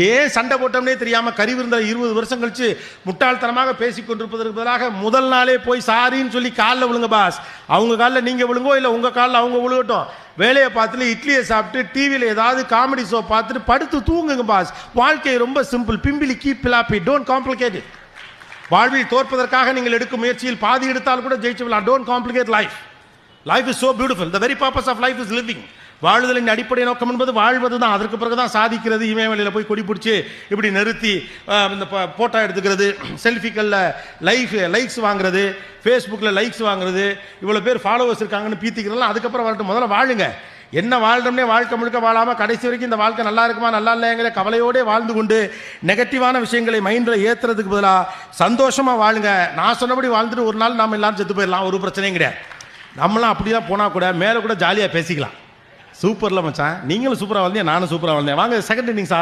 ஏன் சண்டை போட்டோம்னே தெரியாமல் கறி விருந்தில் 20 வருஷம் கழிச்சு முட்டாள்தனமாக பேசிக் கொண்டிருப்பதற்கு பதிலாக முதல் நாளே போய் சாரின்னு சொல்லி காலில் விழுங்க பாஸ். அவங்க காலில் நீங்கள் விழுங்கோ, இல்லை உங்கள் காலில் அவங்க விழுகட்டும். வேலையை பார்த்துட்டு இட்லியை சாப்பிட்டு டிவியில் ஏதாவது காமெடி ஷோ பார்த்துட்டு படுத்து தூங்குங்க பாஸ். வாழ்க்கை ரொம்ப சிம்பிள். பிம்பிலி கீப் பிலாப்பி, டோன்ட் காம்ப்ளிகேட். வாழ்வில் தோற்பதற்காக நீங்கள் எடுக்கும் முயற்சியில் பாதி எடுத்தால் கூட ஜெயிச்சு விடலாம். Don't complicate life. Life is so beautiful. The very purpose of life is living. வாழ்தலின் அடிப்படை நோக்கம் என்பது வாழ்வது தான். அதற்கு பிறகு தான் சாதிக்கிறது. இமயமலையில் போய் கொடி பிடிச்சி இப்படி நிறுத்தி இந்த போட்டோ எடுத்துக்கிறது, செல்ஃபிகளில் லைக்ஸ் வாங்குறது, ஃபேஸ்புக்கில் லைக்ஸ் வாங்குறது, இவ்வளோ பேர் ஃபாலோவர்ஸ் இருக்காங்கன்னு பீத்திக்கிறலாம். அதுக்கப்புறம் வரட்டும், முதல்ல வாழுங்க. என்ன வாழ்றோம்னே வாழ்க்கை முழுக்க வாழாமல் கடைசி வரைக்கும் இந்த வாழ்க்கை நல்லா இருக்குமா நல்லா இல்லைங்கிற கவலையோடே வாழ்ந்து கொண்டு நெகட்டிவான விஷயங்களை மைண்டில் ஏற்றுறதுக்கு பதிலாக சந்தோஷமாக வாழுங்க. நான் சொன்னபடி வாழ்ந்துட்டு ஒரு நாள் நாம் எல்லாரும் செத்து போயிடலாம், ஒரு பிரச்சனையும் கிடையாது. நம்மளாம் அப்படி தான் போனால் கூட மேலே கூட ஜாலியாக பேசிக்கலாம். சூப்பரில் மச்சான், நீங்களும் சூப்பராக வாழ்ந்தீங்க, நானும் சூப்பராக வாழ்ந்தேன். வாங்க செகண்ட் இன்னிங்ஸ் ஆரம்பி.